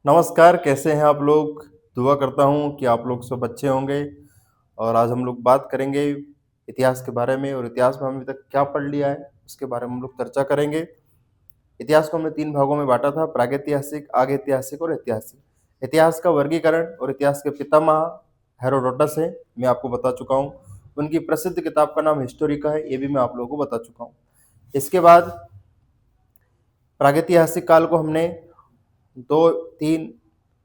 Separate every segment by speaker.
Speaker 1: नमस्कार, कैसे हैं आप लोग? दुआ करता हूँ कि आप लोग सब अच्छे होंगे और आज हम लोग बात करेंगे इतिहास के बारे में और इतिहास में हमने अभी तक क्या पढ़ लिया है, उसके बारे में हम लोग चर्चा करेंगे। इतिहास को हमने 3 भागों में बाँटा था, प्रागैतिहासिक, आगैतिहासिक और ऐतिहासिक। इतिहास का वर्गीकरण और इतिहास के पितामह हेरोडोटस हैं, मैं आपको बता चुका हूँ। उनकी प्रसिद्ध किताब का नाम हिस्टोरिका है, ये भी मैं आप लोगों को बता चुका हूँ। इसके बाद प्रागैतिहासिक काल को हमने 2-3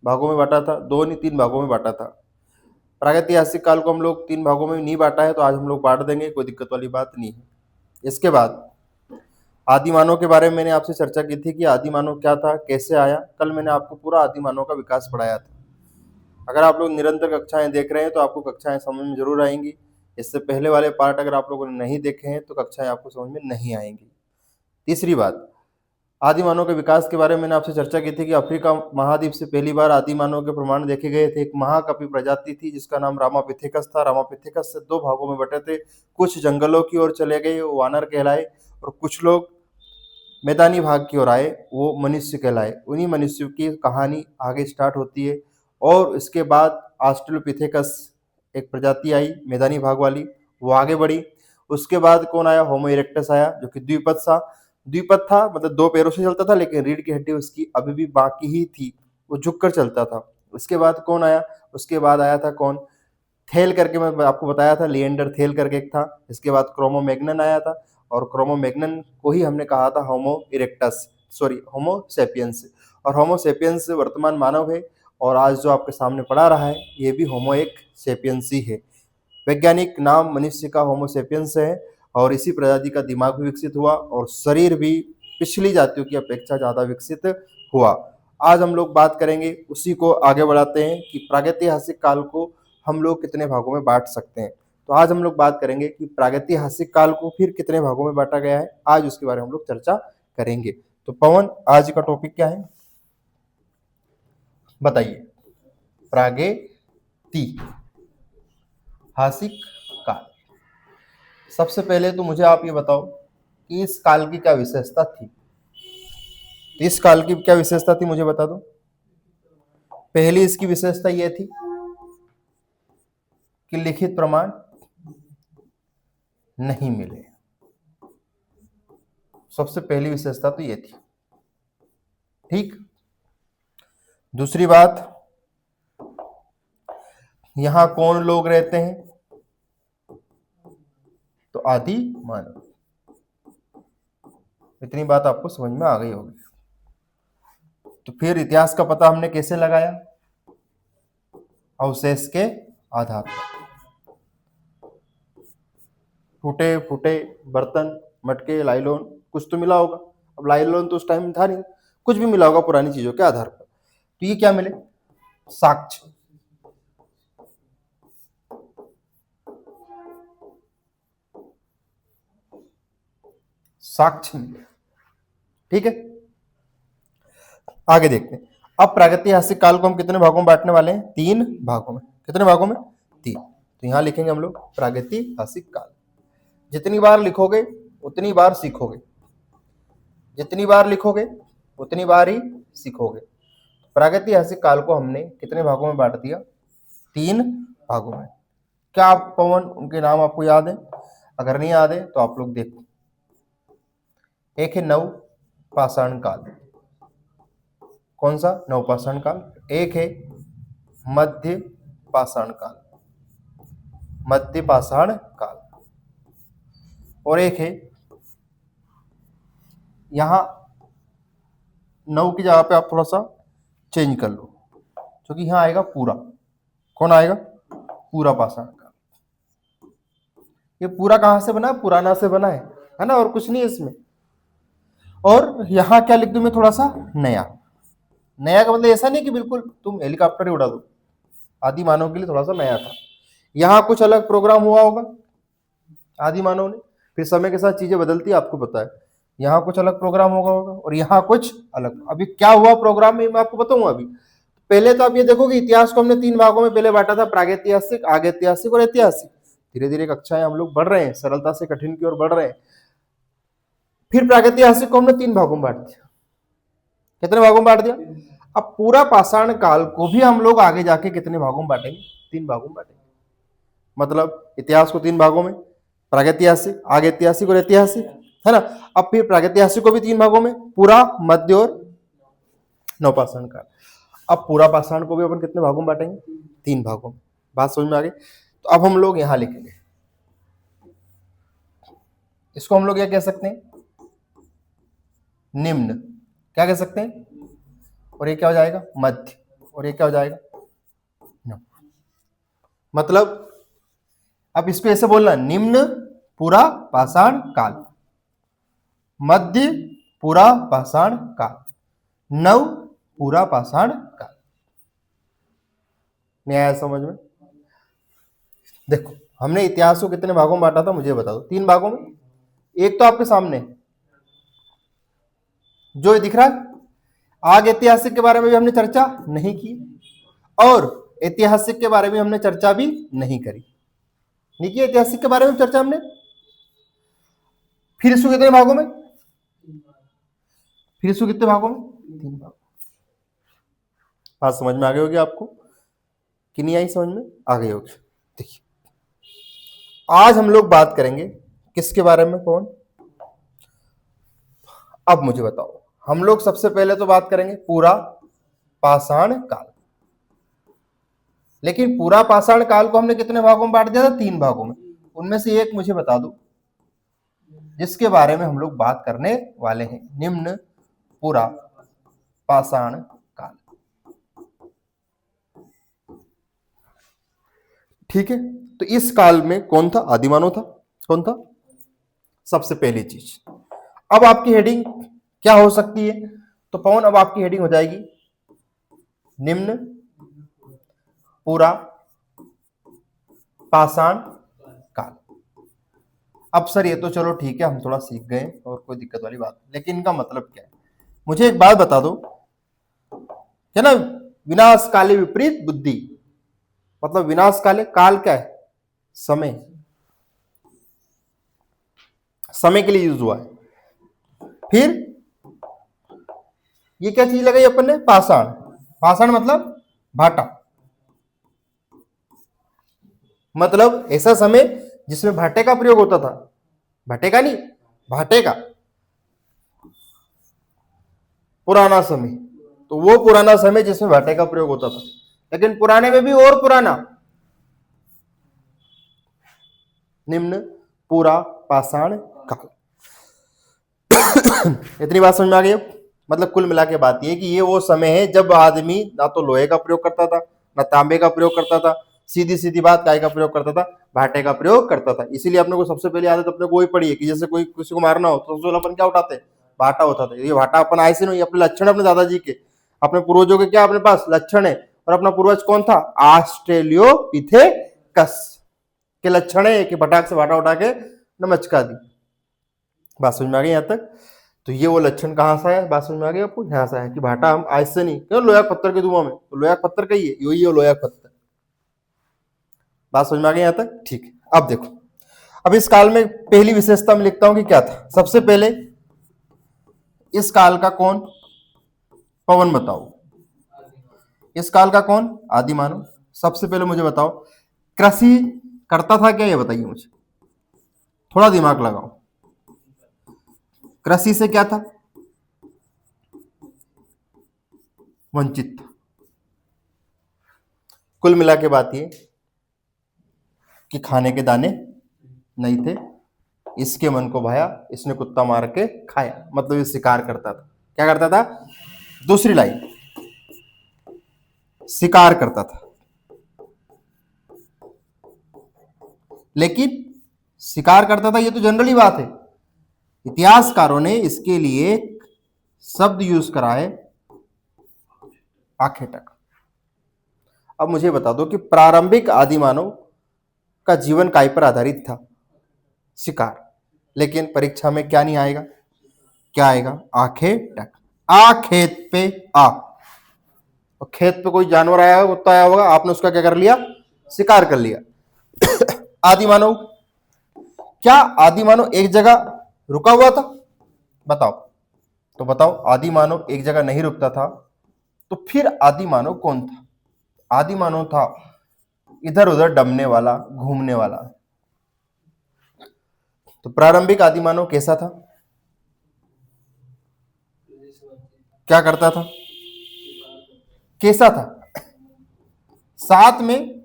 Speaker 1: भागों में बाँटा था, 2 नहीं 3 भागों में बाँटा था। प्रागैतिहासिक काल को हम लोग 3 भागों में नहीं बाँटा है, तो आज हम लोग बाँट देंगे, कोई दिक्कत वाली बात नहीं है। इसके बाद आदि मानव के बारे में मैंने आपसे चर्चा की थी कि आदि मानव क्या था, कैसे आया। कल मैंने आपको पूरा आदि मानव का विकास पढ़ाया था। अगर आप लोग निरंतर कक्षाएँ देख रहे हैं, तो आपको कक्षाएँ समझ में ज़रूर आएँगी। इससे पहले वाले पार्ट अगर आप लोगों ने नहीं देखे हैं, तो कक्षाएँ आपको समझ में नहीं आएँगी। तीसरी बात, आदि मानव के विकास के बारे में मैंने आपसे चर्चा की थी कि अफ्रीका महाद्वीप से पहली बार आदि मानव के प्रमाण देखे गए थे। एक महाकपि प्रजाति थी जिसका नाम रामापिथेकस था। रामापिथेकस से 2 भागों में बटे थे। कुछ जंगलों की ओर चले गए, वो वानर कहलाए, और कुछ लोग मैदानी भाग की ओर आए, वो मनुष्य कहलाए। उन्हीं मनुष्यों की कहानी आगे स्टार्ट होती है और इसके बाद ऑस्ट्रेलोपिथेकस एक प्रजाति आई मैदानी भाग वाली, वो आगे बढ़ी। उसके बाद कौन आया? होमो इरेक्टस आया, जो कि द्विपद था, मतलब 2 पैरों से चलता था, लेकिन रीढ़ की हड्डी उसकी अभी भी बाकी ही थी, वो झुककर चलता था। उसके बाद कौन आया? उसके बाद आया था कौन? थेल करके, मैं आपको बताया था, लिएंडर थेल करके एक था। इसके बाद क्रोमोमैग्नन आया था, और क्रोमोमैग्नन को ही हमने कहा था होमो इरेक्टस, सॉरी होमो सेपियंस। और होमो सेपियंस वर्तमान मानव है, और आज जो आपके सामने पढ़ा रहा है ये भी होमो एक सेपियंस ही है। वैज्ञानिक नाम मनुष्य का होमो सेपियंस है, और इसी प्रजाति का दिमाग भी विकसित हुआ और शरीर भी पिछली जातियों की अपेक्षा ज़्यादा विकसित हुआ। आज हम लोग बात करेंगे, उसी को आगे बढ़ाते हैं कि प्रागैतिहासिक काल को हम लोग कितने भागों में बांट सकते हैं। तो आज हम लोग बात करेंगे कि प्रागैतिहासिक काल को फिर कितने भागों में बांटा गया है, आज उसके बारे में हम लोग चर्चा करेंगे। तो पवन, आज का टॉपिक क्या है बताइए? प्रागैतिहासिक काल। सबसे पहले तो मुझे आप ये बताओ कि इस काल की क्या विशेषता थी? इस काल की क्या विशेषता थी, मुझे बता दो। पहली इसकी विशेषता यह थी कि लिखित प्रमाण नहीं मिले। सबसे पहली विशेषता तो यह थी। ठीक। दूसरी बात, यहां कौन लोग रहते हैं? तो आदि मानव। इतनी बात आपको समझ में आ गई होगी। तो फिर इतिहास का पता हमने कैसे लगाया? अवशेष के आधार पर। टूटे फूटे बर्तन, मटके, लाइलॉन, कुछ तो मिला होगा। अब लाइलॉन तो उस टाइम में था नहीं, कुछ भी मिला होगा पुरानी चीजों के आधार पर। तो ये क्या मिले? साक्ष्य। साक्ष्य मिले। ठीक है, आगे देखते हैं। अब प्रागैतिहासिक काल को हम कितने भागों में बांटने वाले हैं? 3 भागों में। कितने भागों में? 3। तो यहां लिखेंगे हम लोग प्रागैतिहासिक काल। जितनी बार लिखोगे उतनी बार सीखोगे, जितनी बार लिखोगे उतनी बार ही सीखोगे। प्रागैतिहासिक काल को हमने कितने भागों में बांट दिया? 3 भागों में। क्या आप पवन उनके नाम आपको याद है? अगर नहीं याद है तो आप लोग देखो। एक है नव पाषाण काल। कौन सा? नव पाषाण काल। एक है मध्य पाषाण काल, मध्य पाषाण काल। और एक है, यहां नव की जगह पे आप थोड़ा सा चेंज कर लो, क्योंकि यहां आएगा पूरा। कौन आएगा? पूरा पाषाण काल। ये पूरा कहां से बना है? पुराना से बना है ना, और कुछ नहीं है इसमें। और यहां क्या लिख दूं मैं? थोड़ा सा नया। नया का मतलब ऐसा नहीं कि बिल्कुल तुम हेलीकॉप्टर ही उड़ा दो। आदि मानव के लिए थोड़ा सा नया था। यहां कुछ अलग प्रोग्राम हुआ होगा आदि मानव ने, फिर समय के साथ चीजें बदलती है, आपको पता है। यहाँ कुछ अलग प्रोग्राम होगा और यहाँ कुछ अलग। अभी क्या हुआ प्रोग्राम में मैं आपको बताऊंगा। अभी पहले तो आप ये देखो कि इतिहास को हमने 3 भागों में पहले बांटा था, प्रागैतिहासिक, आगैतिहासिक और ऐतिहासिक। धीरे धीरे कक्षाएं हम लोग बढ़ रहे हैं, सरलता से कठिन की ओर बढ़ रहे हैं। फिर प्रागैतिहासिक को हमने 3 भागों में बांट दिया। कितने भागों में बांट दिया? अब पूरा पाषाण काल को भी हम लोग आगे जाके कितने भागों में बांटेंगे? 3 भागों में बांटेंगे। मतलब इतिहास को 3 भागों में, प्रागैतिहासिक, आगे ऐतिहासिक और ऐतिहासिक, है ना। अब फिर प्रागैतिहासिक को भी 3 भागों में, पूरा, मध्य और नवपाषाण काल। अब पूरा पाषाण को भी अपन कितने भागों में बांटेंगे? 3 भागों में। बात समझ में आ गई? तो अब हम लोग यहां लिखेंगे, इसको हम लोग क्या कह सकते हैं? निम्न। क्या कह सकते हैं? और ये क्या हो जाएगा? मध्य। और ये क्या हो जाएगा? नव। मतलब अब इसको ऐसे बोलना, निम्न पूरा पाषाण काल, मध्य पूरा पाषाण काल, नव पूरा पाषाण काल। नहीं आया समझ में? देखो हमने इतिहास को कितने भागों में बांटा था मुझे बता दो। 3 भागों में। एक तो आपके सामने जो ये दिख रहा है, आग ऐतिहासिक के बारे में भी हमने चर्चा नहीं की और ऐतिहासिक के बारे में हमने चर्चा भी नहीं करी। नहीं की ऐतिहासिक के बारे में चर्चा हमने। फिर इसको कितने भागों में? फिर इसको कितने भागों में? 3 भागों। बात समझ में आ गई होगी आपको कि नहीं आई? समझ में आ गई होगी। देखिए आज हम लोग बात करेंगे किसके बारे में? कौन? अब मुझे बताओ, हम लोग सबसे पहले तो बात करेंगे पूरा पाषाण काल। लेकिन पूरा पाषाण काल को हमने कितने भागों में बांट दिया था? 3 भागों में। उनमें से एक मुझे बता दो जिसके बारे में हम लोग बात करने वाले हैं, निम्न पूरा पाषाण काल। ठीक है, तो इस काल में कौन था? आदिमानव था। कौन था? सबसे पहली चीज। अब आपकी हेडिंग क्या हो सकती है? तो पवन अब आपकी हेडिंग हो जाएगी निम्न पूरा पाषाण काल। अब सर ये तो चलो ठीक है, हम थोड़ा सीख गए और कोई दिक्कत वाली बात, लेकिन इनका मतलब क्या है? मुझे एक बात बता दो, है ना, विनाश काले विपरीत बुद्धि। मतलब विनाश काले, काल क्या है? समय। समय के लिए यूज हुआ है। फिर ये क्या चीज लगाई अपन ने? पाषाण। पाषाण मतलब भाटा। मतलब ऐसा समय जिसमें भाटे का प्रयोग होता था। भाटे का नहीं, भाटे का। पुराना समय, तो वो पुराना समय जिसमें भाटे का प्रयोग होता था। लेकिन पुराने में भी और पुराना, निम्न पूरा पाषाण काल। इतनी बात समझ में आ गई? मतलब कुल मिला के बात ये कि ये वो समय है जब आदमी ना तो लोहे का प्रयोग करता था, ना तांबे का प्रयोग करता था, सीधी सीधी बात काय का प्रयोग करता था? भाटे का प्रयोग करता था। इसीलिए अपने को सबसे पहले आदत अपने को वही पड़ी है कि जैसे कोई किसी को मारना हो तो सबसे पहले अपन क्या उठाते हैं? भाटा उठाते हैं। ये भाटा अपन ऐसे नहीं, अपने लक्षण अपने दादाजी के, अपने पूर्वजों के क्या अपने पास लक्षण है। और अपना पूर्वज कौन था? ऑस्ट्रेलियोपिथेकस के लक्षण है कि फटाक से भाटा उठा के नमस्कार दी। बात समझ में आ गई यहाँ तक? तो ये वो लक्षण कहाँ से आया? बात समझ में आ गई आपको? यहाँ से आया कि भाटा हम ऐसे नहीं, क्यों लोया पत्थर के धुआं में, तो लोया पत्थर का ही है, यही है लोया पत्थर। बात समझ में आ गई यहाँ तक? ठीक है, अब देखो, अब इस काल में पहली विशेषता में लिखता हूं कि क्या था। सबसे पहले इस काल का कौन? पवन बताओ, इस काल का कौन? आदिमानव। सबसे पहले मुझे बताओ कृषि करता था क्या? ये बताइए मुझे, थोड़ा दिमाग लगाओ। कृषि से क्या था? वंचित था। कुल मिला के बात ये कि खाने के दाने नहीं थे, इसके मन को भाया, इसने कुत्ता मार के खाया। मतलब ये शिकार करता था। क्या करता था? दूसरी लाइन, शिकार करता था। लेकिन शिकार करता था ये तो जनरली बात है, इतिहासकारों ने इसके लिए शब्द यूज करा है आखेटक। अब मुझे बता दो कि प्रारंभिक आदिमानव का जीवन काय पर आधारित था? शिकार। लेकिन परीक्षा में क्या नहीं आएगा? क्या आएगा? आखेटक। आ खेत पे आ, और खेत पे कोई जानवर आया होगा, कुत्ता आया होगा, आपने उसका क्या कर लिया? शिकार कर लिया। आदिमानव, क्या आदिमानव एक जगह रुका हुआ था? बताओ। तो बताओ, आदिमानव एक जगह नहीं रुकता था, तो फिर आदि मानव कौन था? आदि मानव था इधर उधर डमने वाला, घूमने वाला। तो प्रारंभिक आदि मानव कैसा था? क्या करता था? कैसा था? साथ में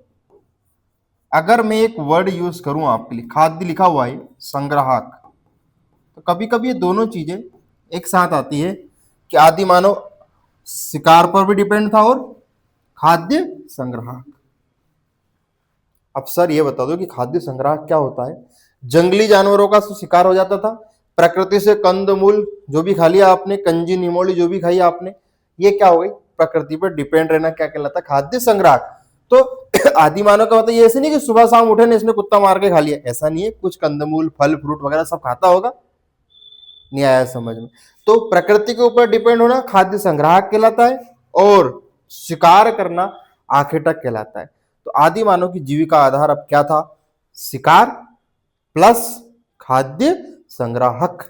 Speaker 1: अगर मैं एक वर्ड यूज करूं आपके लिए, खाद्य लिखा हुआ है, संग्राहक, तो कभी कभी ये दोनों चीजें एक साथ आती है कि आदि मानव शिकार पर भी डिपेंड था और खाद्य संग्राहक। अब सर ये बता दो कि खाद्य संग्राहक क्या होता है? जंगली जानवरों का शिकार हो जाता था, प्रकृति से कंदमूल जो भी खा लिया आपने, कंजी निमोली जो भी खाई आपने, ये क्या हो गई? प्रकृति पर डिपेंड रहना क्या कहलाता है? खाद्य संग्राहक। तो आदि मानव का मतलब ये ऐसे नहीं कि सुबह शाम उठे ने इसने कुत्ता मार के खा लिया, ऐसा नहीं है। कुछ कंदमूल, फल फ्रूट वगैरह सब खाता होगा। नहीं आया समझ में? तो प्रकृति के ऊपर डिपेंड होना खाद्य संग्राहक कहलाता है और शिकार करना आखेटक कहलाता है। तो आदि मानव की जीविका आधार अब क्या था? शिकार प्लस खाद्य संग्राहक।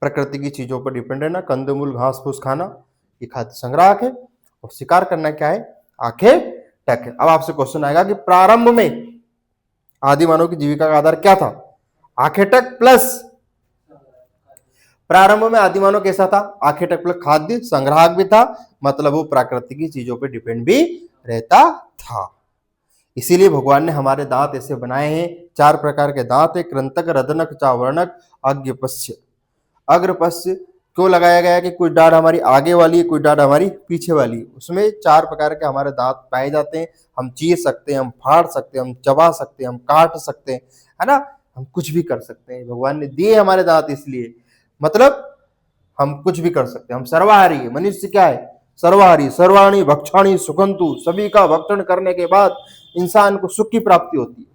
Speaker 1: प्रकृति की चीजों पर डिपेंड रहना, कंदमूल घास फूस खाना, ये खाद्य संग्राहक है। और शिकार करना क्या है? आखेटक है। अब आपसे क्वेश्चन आएगा कि प्रारंभ में आदि मानव की जीविका का आधार क्या था? आखेटक प्लस, प्रारंभ में आदि मानव कैसा था? आखेटक प्लस खाद्य संग्राहक भी था, मतलब वो प्राकृतिक की चीजों पर डिपेंड भी रहता था। इसीलिए भगवान ने हमारे दांत ऐसे बनाए हैं, 4 प्रकार के दांत है, कृंतक, रदनक, चावर्णक, अग्रपश्य। अग्रपश्य क्यों लगाया गया कि कुछ दाढ़ हमारी आगे वाली है, कुछ दाढ़ हमारी पीछे वाली है। उसमें 4 प्रकार के हमारे दांत पाए जाते हैं। हम चीर सकते हैं, हम फाड़ सकते हैं, हम चबा सकते हैं, हम काट सकते हैं, है ना, हम कुछ भी कर सकते हैं। भगवान ने दिए हमारे दांत इसलिए, मतलब हम कुछ भी कर सकते हैं। हम सर्वाहारी है। मनुष्य क्या है? सर्वाहारी। सर्वाणी भक्षाणी सुखंतु, सभी का भक्षण करने के बाद इंसान को सुख की प्राप्ति होती है।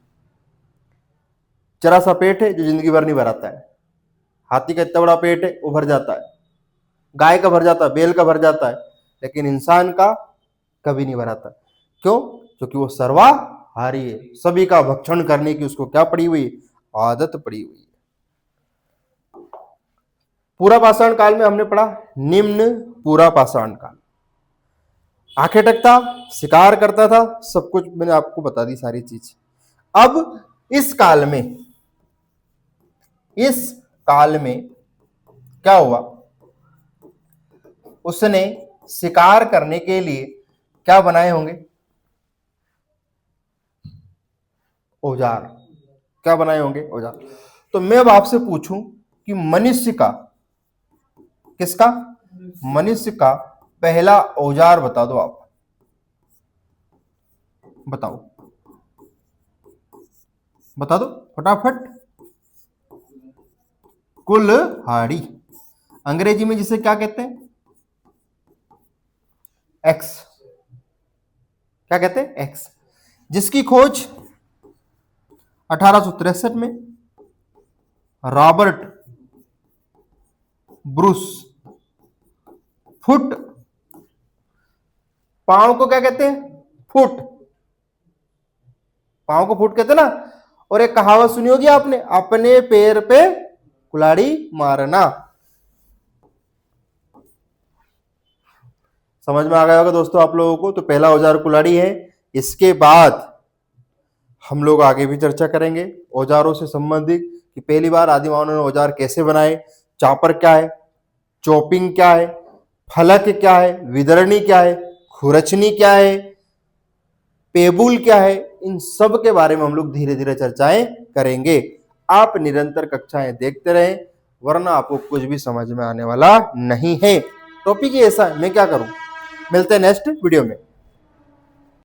Speaker 1: जरा सा पेट है जो जिंदगी भर नहीं भराता है। हाथी का इतना बड़ा पेट है वो भर जाता है, गाय का भर जाता है, बैल का भर जाता है, लेकिन इंसान का कभी नहीं भराता। क्यों? क्योंकि वो सर्वाहारी है। सभी का भक्षण करने की उसको क्या पड़ी हुई? आदत पड़ी हुई है। पूरा पाषाण काल में हमने पढ़ा निम्न पूरा पाषाण काल। आखेटक था, शिकार करता था, सब कुछ मैंने आपको बता दी सारी चीज। अब इस काल में क्या हुआ? उसने शिकार करने के लिए क्या बनाए होंगे? औजार। क्या बनाए होंगे? औजार। तो मैं अब आपसे पूछूं कि मनुष्य का, किसका? मनुष्य का पहला औजार बता दो आप। बताओ, बता दो फटाफट। कुल्हाड़ी। अंग्रेजी में जिसे क्या कहते हैं? एक्स। क्या कहते हैं? एक्स। जिसकी खोज 1863 में रॉबर्ट ब्रूस फुट, पांव को क्या कहते हैं? फुट। पांव को फुट कहते हैं ना। और एक कहावत सुनी होगी आपने, अपने पैर पे कुल्हाड़ी मारना। समझ में आ गया होगा दोस्तों आप लोगों को। तो पहला औजार कुल्हाड़ी है। इसके बाद हम लोग आगे भी चर्चा करेंगे औजारों से संबंधित कि पहली बार आदि मानव ने औजार कैसे बनाए, चापर क्या है, चॉपिंग क्या है, फलक क्या है, विदरणी क्या है, खुरचनी क्या है, पेबुल क्या है, इन सब के बारे में हम लोग धीरे धीरे चर्चाएं करेंगे। आप निरंतर कक्षाएं देखते रहें, वरना आपको कुछ भी समझ में आने वाला नहीं है। टॉपिक ही ऐसा है, मैं क्या करूं। मिलते हैं नेक्स्ट वीडियो में।